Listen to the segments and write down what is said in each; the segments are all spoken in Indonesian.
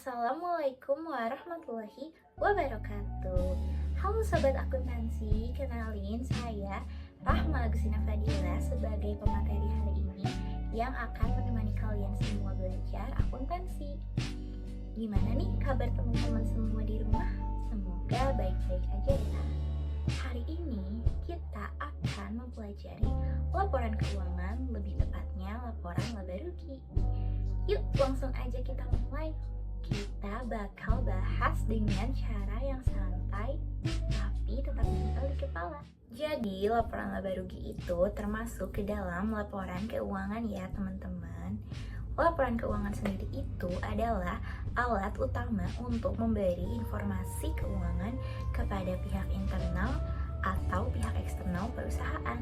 Assalamualaikum warahmatullahi wabarakatuh. Halo Sobat Akuntansi, kenalin saya Rahma Agustina Fadila sebagai pemateri hari ini yang akan menemani kalian semua belajar akuntansi. Gimana nih kabar teman-teman semua di rumah? Semoga baik-baik aja ya. Hari ini kita akan mempelajari laporan keuangan, lebih tepatnya laporan laba rugi. Yuk langsung aja kita mulai. Kita bakal bahas dengan cara yang santai tapi tetap mental di kepala. Jadi laporan laba rugi itu termasuk ke dalam laporan keuangan ya teman-teman. Laporan keuangan sendiri itu adalah alat utama untuk memberi informasi keuangan kepada pihak internal atau pihak eksternal perusahaan.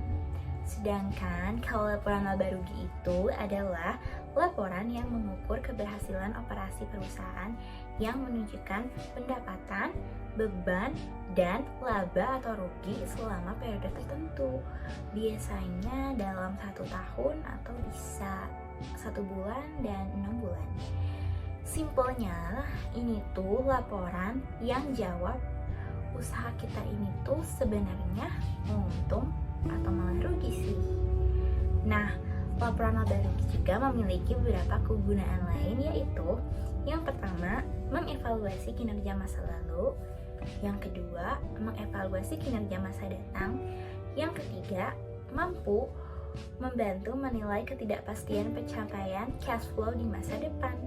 Sedangkan kalau laporan laba rugi itu adalah laporan yang mengukur keberhasilan operasi perusahaan yang menunjukkan pendapatan, beban, dan laba atau rugi selama periode tertentu. Biasanya dalam 1 tahun atau bisa 1 bulan dan 6 bulan. Simpelnya, ini tuh laporan yang jawab usaha kita ini tuh sebenarnya untung atau malah rugi sih. Nah, laporan laba rugi juga memiliki beberapa kegunaan lain, yaitu yang pertama, mengevaluasi kinerja masa lalu, yang kedua, mengevaluasi kinerja masa datang, yang ketiga, mampu membantu menilai ketidakpastian pencapaian cash flow di masa depan.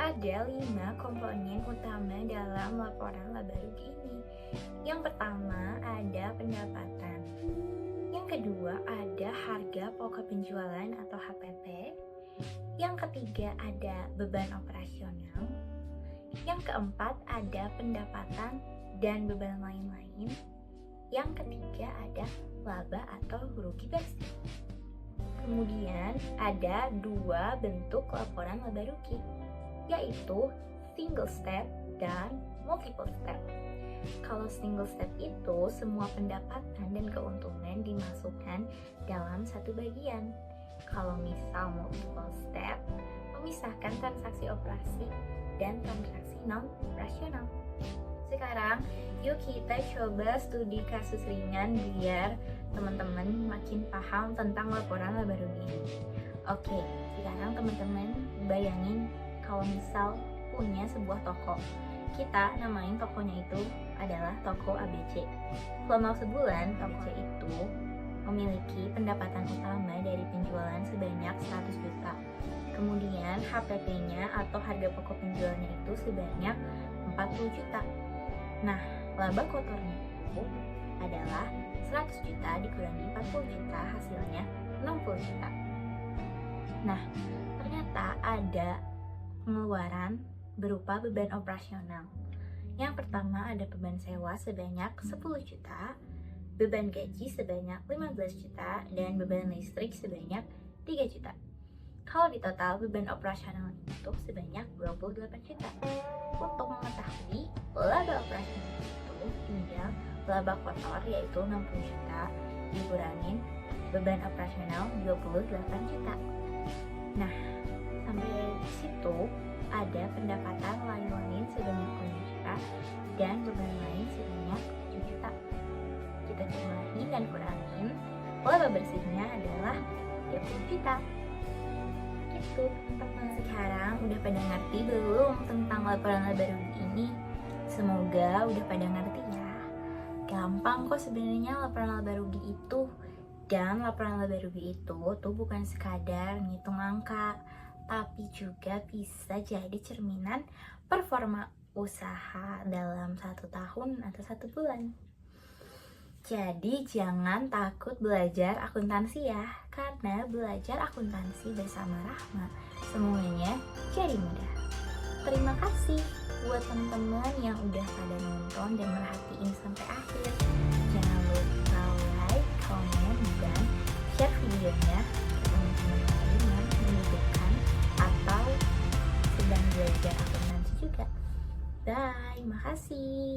Ada 5 komponen utama dalam laporan laba rugi ini. Yang pertama ada pendapatan. Yang kedua ada harga pokok penjualan atau HPP. Yang ketiga ada beban operasional. Yang keempat ada pendapatan dan beban lain-lain. Yang ketiga ada laba atau rugi bersih. Kemudian ada 2 bentuk laporan laba rugi, yaitu single step dan multiple step. Kalau single step itu semua pendapatan dan keuntungan dimasukkan dalam satu bagian. Kalau misal multiple step, memisahkan transaksi operasi dan transaksi non-operasional. Sekarang, yuk kita coba studi kasus ringan biar teman-teman makin paham tentang laporan laba rugi. Oke, sekarang teman-teman bayangin kalau misal punya sebuah toko. Kita namain tokonya itu adalah toko ABC. Selama sebulan, toko ABC itu memiliki pendapatan utama dari penjualan sebanyak 100 juta. Kemudian HPP-nya atau harga pokok penjualannya itu sebanyak 40 juta. Nah, laba kotornya itu adalah 100 juta dikurangi 40 juta, hasilnya 60 juta. Nah, ternyata ada pengeluaran berupa beban operasional. Yang pertama ada beban sewa sebanyak 10 juta, beban gaji sebanyak 15 juta, dan beban listrik sebanyak 3 juta. Kalau di total beban operasional itu sebanyak 28 juta. Untuk mengetahui laba operasional itu tinggal laba kotor yaitu 60 juta dikurangin beban operasional 28 juta. Nah, sampai di situ ada pendapatan lain-lain sebanyak 5 juta dan beban lain sebanyak 7 juta. Kita jumlahin dan kurangin, laba bersihnya adalah 30 juta. Gitu teman-teman. Sekarang udah pada ngerti belum tentang laporan laba rugi ini? Semoga udah pada ngerti ya. Gampang kok sebenarnya laporan laba rugi itu. Dan laporan laba rugi itu tuh bukan sekadar ngitung angka, tapi juga bisa jadi cerminan performa usaha dalam 1 tahun atau 1 bulan. Jadi jangan takut belajar akuntansi ya, karena belajar akuntansi bersama Rahma semuanya jadi mudah. Terima kasih buat teman-teman yang udah pada nonton dan merhatiin sampai akhir. Jangan lupa like, komen, dan share videonya ke teman-teman lain yang membutuhkan atau sedang belajar akuntansi juga. Bye, makasih.